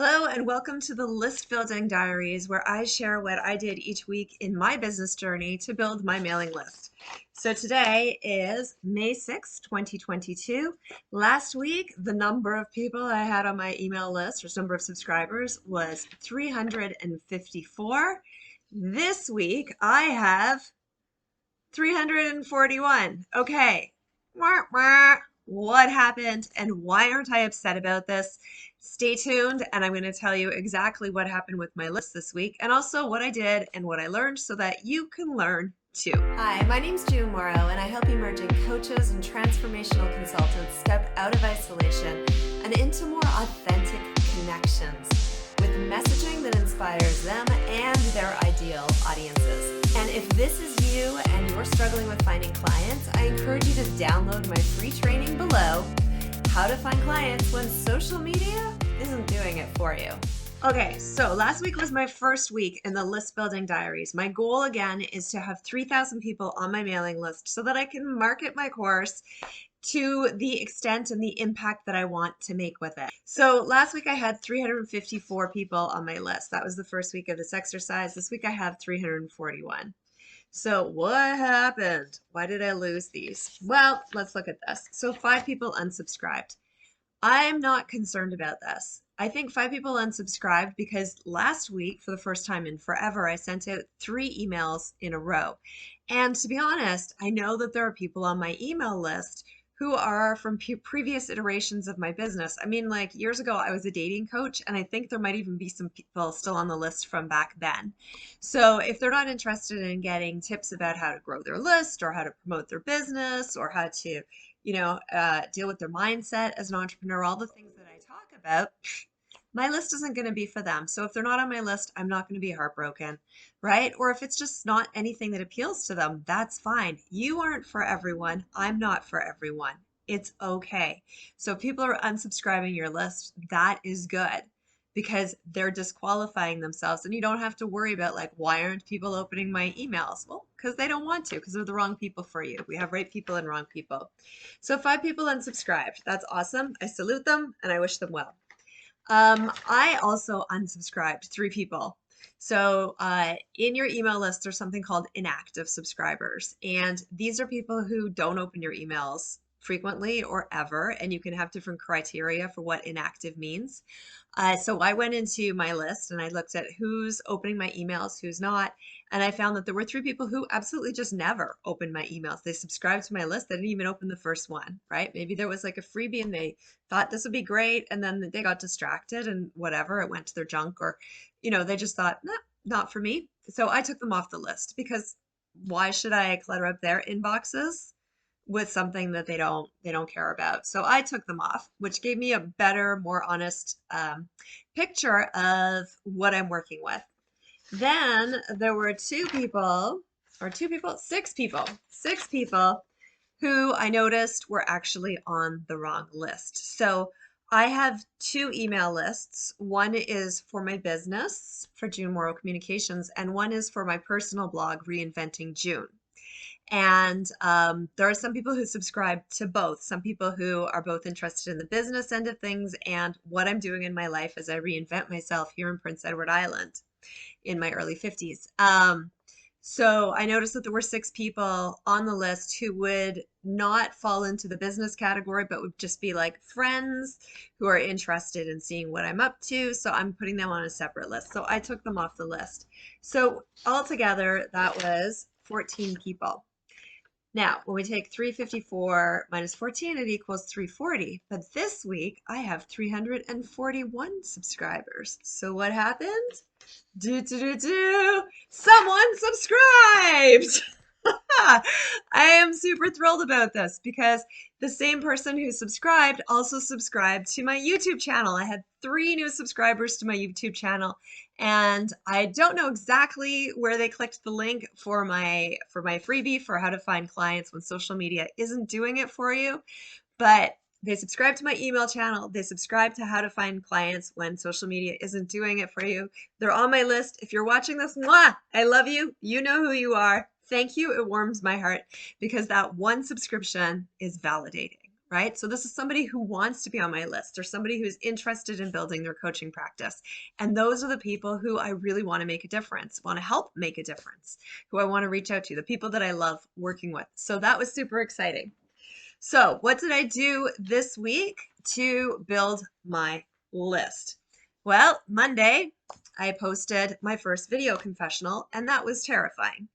Hello and welcome to the List Building Diaries, where I share what I did each week in my business journey to build my mailing list. So today is May 6th, 2022. Last week, the number of people I had on my email list, or number of subscribers, was 354. This week, I have 341. Okay. Wah, wah. What happened and why aren't I upset about this? Stay tuned and I'm going to tell you exactly what happened with my list this week and also what I did and what I learned so that you can learn too. Hi, my name's June Morrow and I help emerging coaches and transformational consultants step out of isolation and into more authentic connections with messaging that inspires them and their ideal audiences. And if this is you and you're struggling with finding clients, I encourage you to download my free training below, How to Find Clients When Social Media Isn't Doing It For You. Okay, so last week was my first week in the List Building Diaries. My goal again is to have 3,000 people on my mailing list so that I can market my course to the extent and the impact that I want to make with it. So last week I had 354 people on my list. That was the first week of this exercise. This week I have 341. So what happened? Why did I lose these? Well, let's look at this. So 5 people unsubscribed. I'm not concerned about this. I think 5 people unsubscribed because last week, for the first time in forever, I sent out 3 emails in a row. And to be honest, I know that there are people on my email list who are from previous iterations of my business. I mean, like years ago, I was a dating coach, and I think there might even be some people still on the list from back then. So if they're not interested in getting tips about how to grow their list or how to promote their business or how to, deal with their mindset as an entrepreneur, all the things that I talk about, my list isn't going to be for them. So if they're not on my list, I'm not going to be heartbroken, right? Or if it's just not anything that appeals to them, that's fine. You aren't for everyone. I'm not for everyone. It's okay. So if people are unsubscribing your list, that is good because they're disqualifying themselves and you don't have to worry about like, why aren't people opening my emails? Well, because they don't want to, because they're the wrong people for you. We have right people and wrong people. So 5 people unsubscribed. That's awesome. I salute them and I wish them well. I also unsubscribed 3 people. So in your email list, there's something called inactive subscribers. And these are people who don't open your emails frequently or ever. And you can have different criteria for what inactive means. So I went into my list and I looked at who's opening my emails, who's not. And I found that there were 3 people who absolutely just never opened my emails. They subscribed to my list. They didn't even open the first one, right? Maybe there was like a freebie and they thought this would be great. And then they got distracted and whatever, it went to their junk or, they just thought, nah, not for me. So I took them off the list because why should I clutter up their inboxes with something that they don't care about? So I took them off, which gave me a better, more honest picture of what I'm working with. Then there were 6 people who I noticed were actually on the wrong list. So I have 2 email lists. One is for my business, for June Morrow Communications, and one is for my personal blog, Reinventing June. And there are some people who subscribe to both, some people who are both interested in the business end of things and what I'm doing in my life as I reinvent myself here in Prince Edward Island in my early 50s. So I noticed that there were 6 people on the list who would not fall into the business category, but would just be like friends who are interested in seeing what I'm up to. So I'm putting them on a separate list. So I took them off the list. So altogether, that was 14 people. Now, when we take 354 minus 14, it equals 340. But this week, I have 341 subscribers. So what happened? Someone subscribed! I am super thrilled about this because the same person who subscribed also subscribed to my YouTube channel. I had 3 new subscribers to my YouTube channel, and I don't know exactly where they clicked the link for my freebie for how to find clients when social media isn't doing it for you, but they subscribe to my email channel. They subscribe to how to find clients when social media isn't doing it for you. They're on my list. If you're watching this, mwah, I love you. You know who you are. Thank you. It warms my heart because that one subscription is validating, right? So this is somebody who wants to be on my list or somebody who's interested in building their coaching practice. And those are the people who I really want to make a difference, want to help make a difference, who I want to reach out to, the people that I love working with. So that was super exciting. So what did I do this week to build my list? Well, Monday, I posted my first video confessional, and that was terrifying.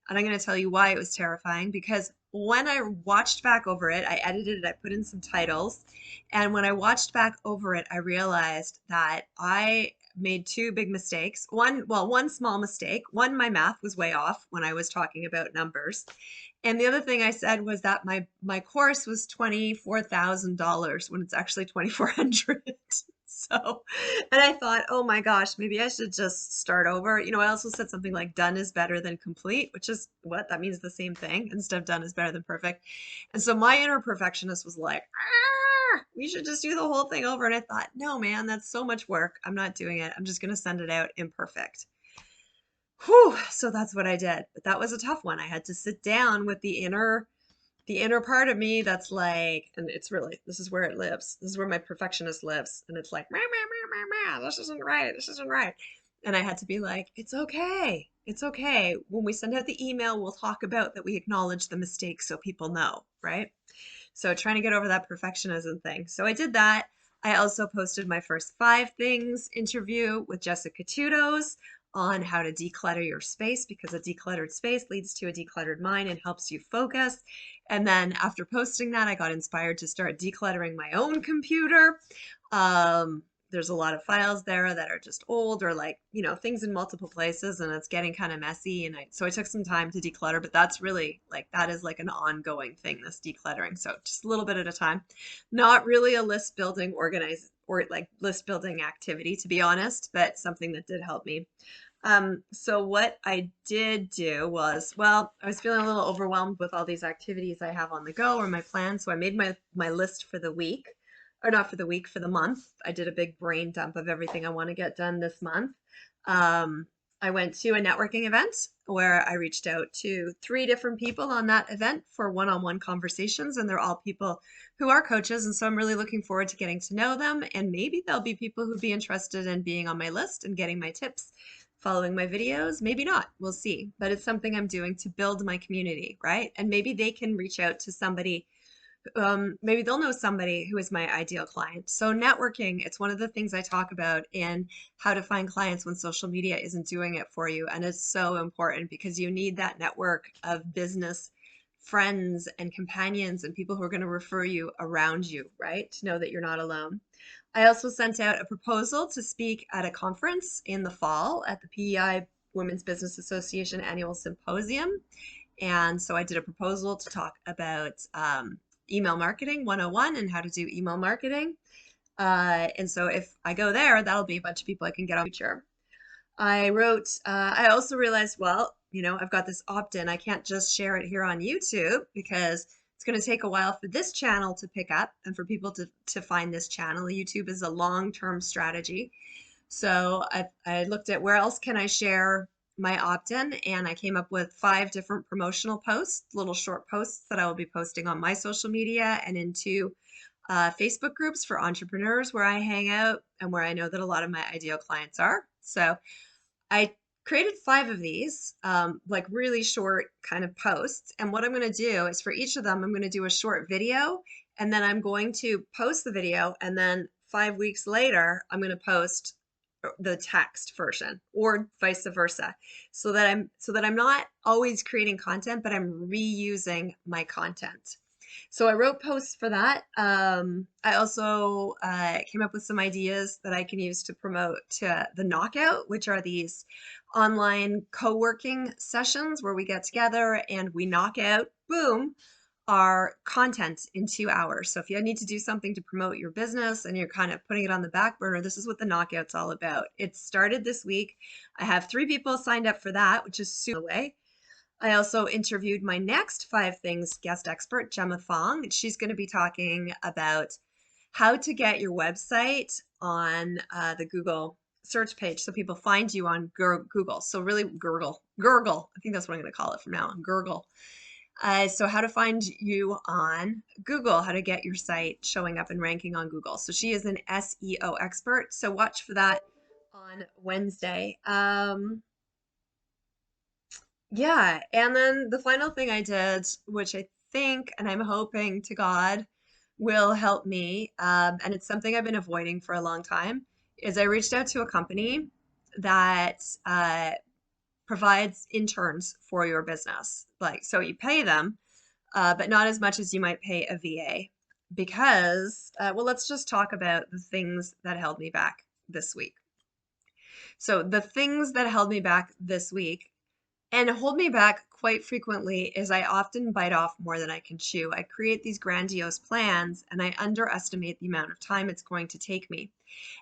And I'm going to tell you why it was terrifying, because when I watched back over it, I edited it, I put in some titles. And when I watched back over it, I realized that I made two big mistakes. One small mistake. One, my math was way off when I was talking about numbers. And the other thing I said was that my course was $24,000 when it's actually 2,400. So, and I thought, oh my gosh, maybe I should just start over. I also said something like done is better than complete, which is what that means, the same thing. Instead of done is better than perfect. And so my inner perfectionist was like, we should just do the whole thing over. And I thought, no, man, that's so much work. I'm not doing it. I'm just going to send it out imperfect. Whew, so that's what I did. But that was a tough one. I had to sit down with the inner part of me that's like, and it's really, this is where it lives. This is where my perfectionist lives. And it's like, this isn't right. This isn't right. And I had to be like, it's okay. It's okay. When we send out the email, we'll talk about that we acknowledge the mistake so people know, right? So trying to get over that perfectionism thing. So I did that. I also posted my first 5 things interview with Jessica Tudos on how to declutter your space, because a decluttered space leads to a decluttered mind and helps you focus. And then after posting that, I got inspired to start decluttering my own computer. There's a lot of files there that are just old, or like, things in multiple places, and it's getting kind of messy. And so I took some time to declutter, but that's really like, that is like an ongoing thing, this decluttering. So just a little bit at a time, not really a list building list building activity, to be honest, but something that did help me. So what I did do was, well, I was feeling a little overwhelmed with all these activities I have on the go, or my plans. So I made my list for the week, or not for the week, for the month. I did a big brain dump of everything I want to get done this month. I went to a networking event where I reached out to 3 different people on that event for one-on-one conversations, and they're all people who are coaches. And so I'm really looking forward to getting to know them, and maybe there'll be people who'd be interested in being on my list and getting my tips, following my videos. Maybe not, we'll see. But it's something I'm doing to build my community, right? And maybe they can reach out to somebody. Maybe they'll know somebody who is my ideal client. So networking, it's one of the things I talk about in how to find clients when social media isn't doing it for you. And it's so important, because you need that network of business friends and companions and people who are going to refer you around you, right? To know that you're not alone. I also sent out a proposal to speak at a conference in the fall at the PEI Women's Business Association Annual Symposium. And so I did a proposal to talk about email marketing 101 and how to do email marketing. And so if I go there, that'll be a bunch of people I can get on the future. I also realized, well, I've got this opt-in. I can't just share it here on YouTube, because it's going to take a while for this channel to pick up and for people to find this channel. YouTube is a long-term strategy. So I looked at where else can I share my opt-in, and I came up with 5 different promotional posts, little short posts that I will be posting on my social media and into Facebook groups for entrepreneurs where I hang out and where I know that a lot of my ideal clients are. So I created 5 of these, like really short kind of posts. And what I'm going to do is, for each of them, I'm going to do a short video, and then I'm going to post the video. And then 5 weeks later, I'm going to post the text version, or vice versa, so that I'm not always creating content, but I'm reusing my content. So I wrote posts for that. I also came up with some ideas that I can use to promote to the Knockout, which are these online co-working sessions where we get together and we knock out, boom, our content in 2 hours. So if you need to do something to promote your business and you're kind of putting it on the back burner, this is what the Knockout's all about. It started this week. I have 3 people signed up for that, which is super away. I also interviewed my next 5 things guest expert, Gemma Fong. She's going to be talking about how to get your website on the Google search page so people find you on Google. So really gurgle. I think that's what I'm going to call it from now on, gurgle. So how to find you on Google, how to get your site showing up and ranking on Google. So she is an SEO expert. So watch for that on Wednesday. Yeah, and then the final thing I did, which I think and I'm hoping to God will help me, and it's something I've been avoiding for a long time, is I reached out to a company that provides interns for your business. Like, so you pay them, but not as much as you might pay a VA. Because, well, let's just talk about the things that held me back this week. So, the things that held me back this week and hold me back quite frequently is I often bite off more than I can chew. I create these grandiose plans and I underestimate the amount of time it's going to take me.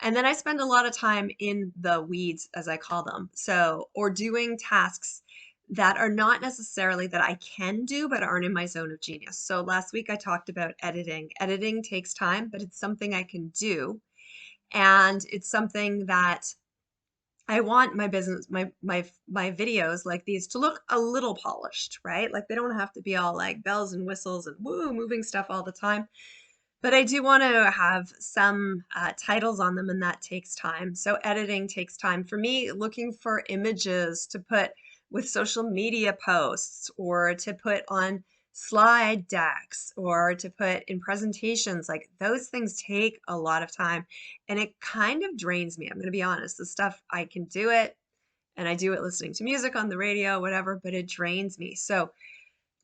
And then I spend a lot of time in the weeds, as I call them. So, or doing tasks that are not necessarily that I can do, but aren't in my zone of genius. So last week I talked about editing. Editing takes time, but it's something I can do. And it's something that I want my business, my videos like these to look a little polished, right? Like they don't have to be all like bells and whistles and woo, moving stuff all the time. But I do want to have some titles on them, and that takes time. So editing takes time. For me, looking for images to put with social media posts or to put on slide decks or to put in presentations, like those things take a lot of time and it kind of drains me. I'm going to be honest. The stuff I can do it and I do it listening to music on the radio, whatever, but it drains me. So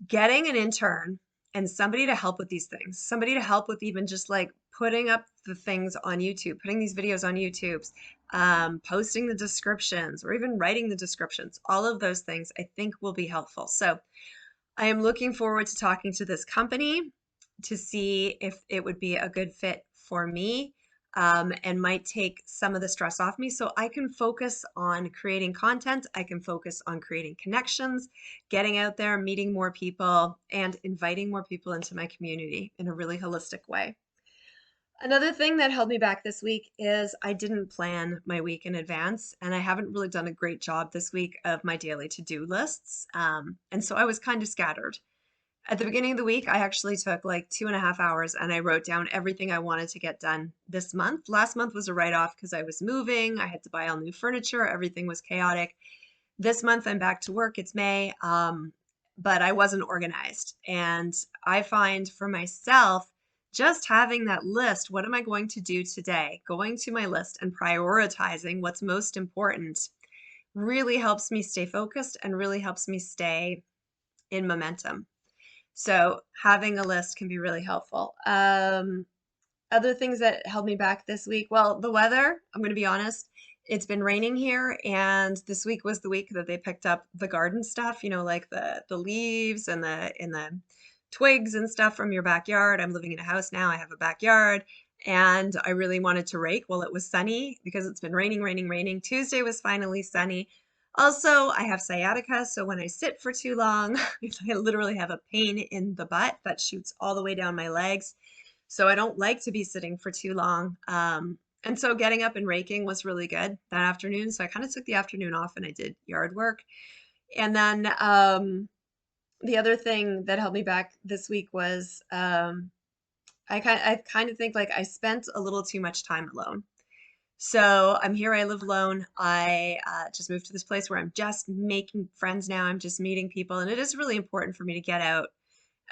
getting an intern and somebody to help with these things, somebody to help with even just like putting up the things on YouTube, putting these videos on YouTube's, posting the descriptions or even writing the descriptions, all of those things I think will be helpful. So I am looking forward to talking to this company to see if it would be a good fit for me, and might take some of the stress off me so I can focus on creating content. I can focus on creating connections, getting out there, meeting more people, and inviting more people into my community in a really holistic way. Another thing that held me back this week is I didn't plan my week in advance, and I haven't really done a great job this week of my daily to-do lists. And so I was kind of scattered. At the beginning of the week, I actually took like 2.5 hours and I wrote down everything I wanted to get done this month. Last month was a write-off because I was moving. I had to buy all new furniture. Everything was chaotic. This month I'm back to work. It's May, but I wasn't organized. And I find for myself, just having that list, what am I going to do today? Going to my list and prioritizing what's most important really helps me stay focused and really helps me stay in momentum. So having a list can be really helpful. Other things that held me back this week, well, the weather, I'm going to be honest, it's been raining here, and this week was the week that they picked up the garden stuff, like the leaves and the twigs and stuff from your backyard. I'm living in a house now. I have a backyard, and I really wanted to rake while it was sunny because it's been raining, raining, raining. Tuesday was finally sunny. Also, I have sciatica, so when I sit for too long, I literally have a pain in the butt that shoots all the way down my legs. So I don't like to be sitting for too long. And so getting up and raking was really good that afternoon. So I kind of took the afternoon off and I did yard work. And then the other thing that held me back this week was I kind of think like I spent a little too much time alone. So I'm here, I live alone. I just moved to this place where I'm just making friends now. I'm just meeting people. And it is really important for me to get out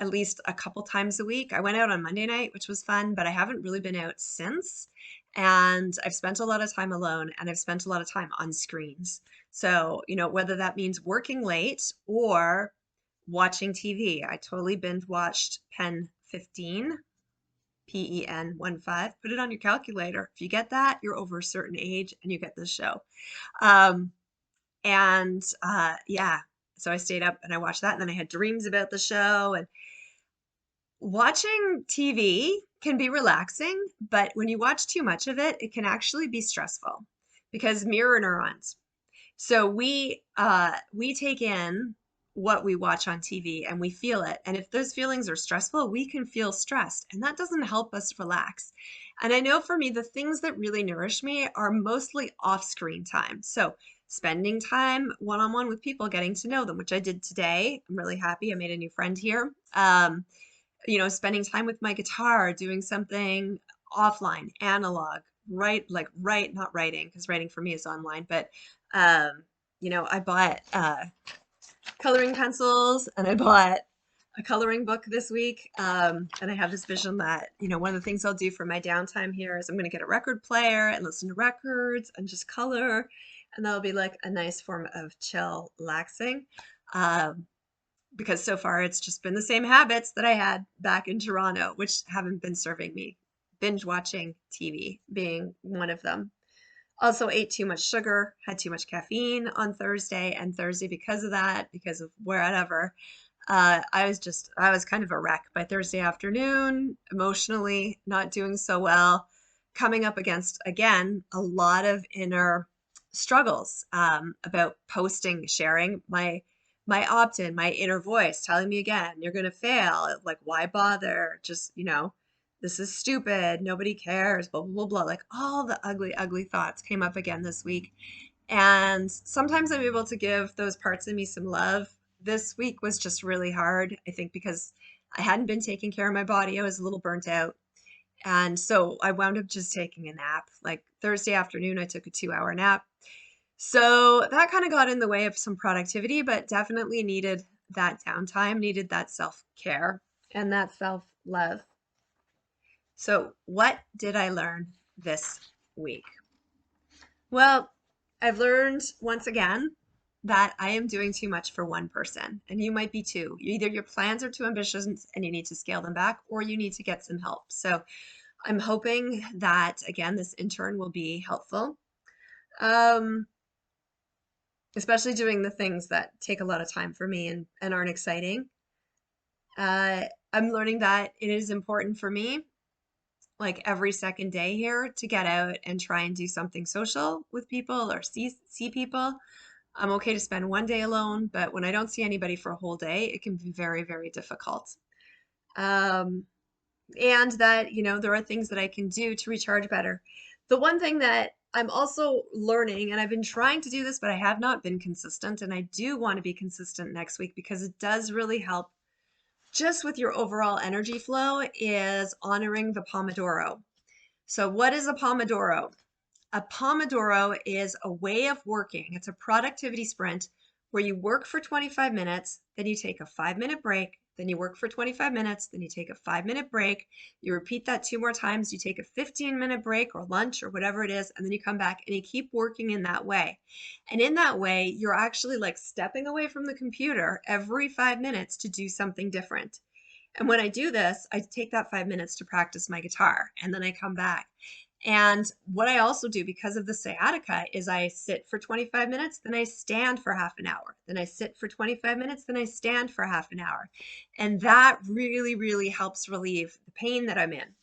at least a couple times a week. I went out on Monday night, which was fun, but I haven't really been out since. And I've spent a lot of time alone and I've spent a lot of time on screens. So, whether that means working late or watching TV. I totally binge watched Pen 15. PEN 15. Put it on your calculator. If you get that, you're over a certain age and you get this show. Um, and yeah, so I stayed up and I watched that. And then I had dreams about the show. And watching TV can be relaxing, but when you watch too much of it, it can actually be stressful because mirror neurons. So we take in what we watch on TV and we feel it. And if those feelings are stressful, we can feel stressed, and that doesn't help us relax. And I know for me, the things that really nourish me are mostly off screen time. So spending time one on one with people, getting to know them, which I did today. I'm really happy. I made a new friend here. Spending time with my guitar, doing something offline, analog, not writing, because writing for me is online, but I bought coloring pencils and I bought a coloring book this week. And I have this vision that, one of the things I'll do for my downtime here is I'm going to get a record player and listen to records and just color. And that'll be like a nice form of chill, relaxing. Um, because so far it's just been the same habits that I had back in Toronto, which haven't been serving me. Binge watching TV being one of them. Also ate too much sugar, had too much caffeine on Thursday, and Thursday because of that, because of wherever, I was kind of a wreck by Thursday afternoon, emotionally not doing so well, coming up against, again, a lot of inner struggles about posting, sharing my opt-in, my inner voice telling me again, you're going to fail. Like, why bother? Just, this is stupid. Nobody cares, blah, blah, blah, blah. Like all the ugly, ugly thoughts came up again this week. And sometimes I'm able to give those parts of me some love. This week was just really hard, I think, because I hadn't been taking care of my body. I was a little burnt out. And so I wound up just taking a nap. Like Thursday afternoon, I took a 2-hour nap. So that kind of got in the way of some productivity, but definitely needed that downtime, needed that self care and that self love. So, what did I learn this week? Well, I've learned once again that I am doing too much for one person, and you might be too. Either your plans are too ambitious and you need to scale them back, or you need to get some help. So, I'm hoping that, again, this intern will be helpful, um, especially doing the things that take a lot of time for me and aren't exciting. I'm learning that it is important for me like every second day here to get out and try and do something social with people or see people. I'm okay to spend one day alone, but when I don't see anybody for a whole day, it can be very, very difficult. Um, and that, there are things that I can do to recharge better. The one thing that I'm also learning, and I've been trying to do this, but I have not been consistent, and I do want to be consistent next week because it does really help just with your overall energy flow, is honoring the Pomodoro. So what is a Pomodoro? A Pomodoro is a way of working. It's a productivity sprint where you work for 25 minutes, then you take a 5-minute break, then you work for 25 minutes, then you take a 5-minute break. You repeat that 2 more times. You take a 15-minute break or lunch or whatever it is, and then you come back and you keep working in that way. And in that way, you're actually like stepping away from the computer every 5 minutes to do something different. And when I do this, I take that 5 minutes to practice my guitar and then I come back. And what I also do because of the sciatica is I sit for 25 minutes, then I stand for half an hour. Then I sit for 25 minutes, then I stand for half an hour. And that really, really helps relieve the pain that I'm in.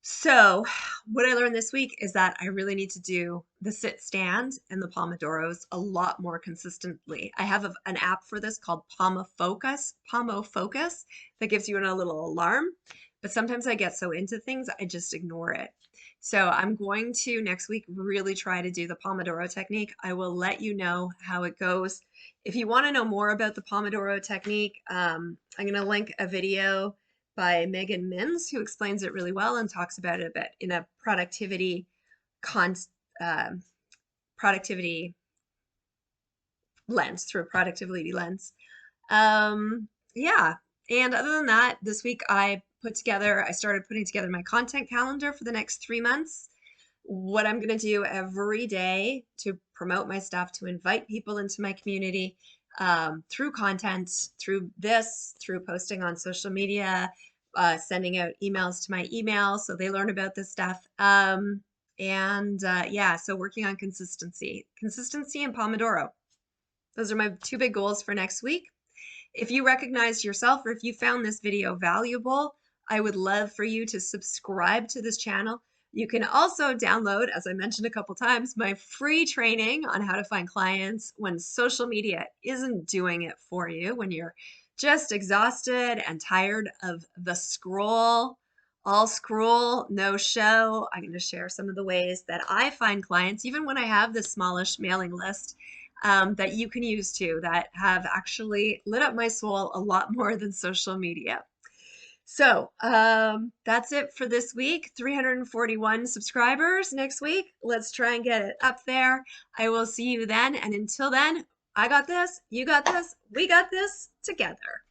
So, what I learned this week is that I really need to do the sit stand and the Pomodoros a lot more consistently. I have an app for this called Pomo Focus that gives you a little alarm, but sometimes I get so into things, I just ignore it. So, I'm going to next week really try to do the Pomodoro technique. I will let you know how it goes. If you want to know more about the Pomodoro technique, I'm going to link a video by Megan Mins, who explains it really well and talks about it a bit in a con productivity lens, through a productivity lens. Yeah. And other than that, this week I started putting together my content calendar for the next 3 months. What I'm going to do every day to promote my stuff, to invite people into my community, through content, through posting on social media, sending out emails to my email so they learn about this stuff. Yeah, so working on consistency and Pomodoro. Those are my 2 big goals for next week. If you recognize yourself or if you found this video valuable, I would love for you to subscribe to this channel. You can also download, as I mentioned a couple times, my free training on how to find clients when social media isn't doing it for you, when you're just exhausted and tired of the scroll all scroll, no show. I'm going to share some of the ways that I find clients, even when I have this smallish mailing list, that you can use too, that have actually lit up my soul a lot more than social media. So that's it for this week. 341 subscribers next week. Let's try and get it up there. I will see you then. And until then, I got this, you got this, we got this together.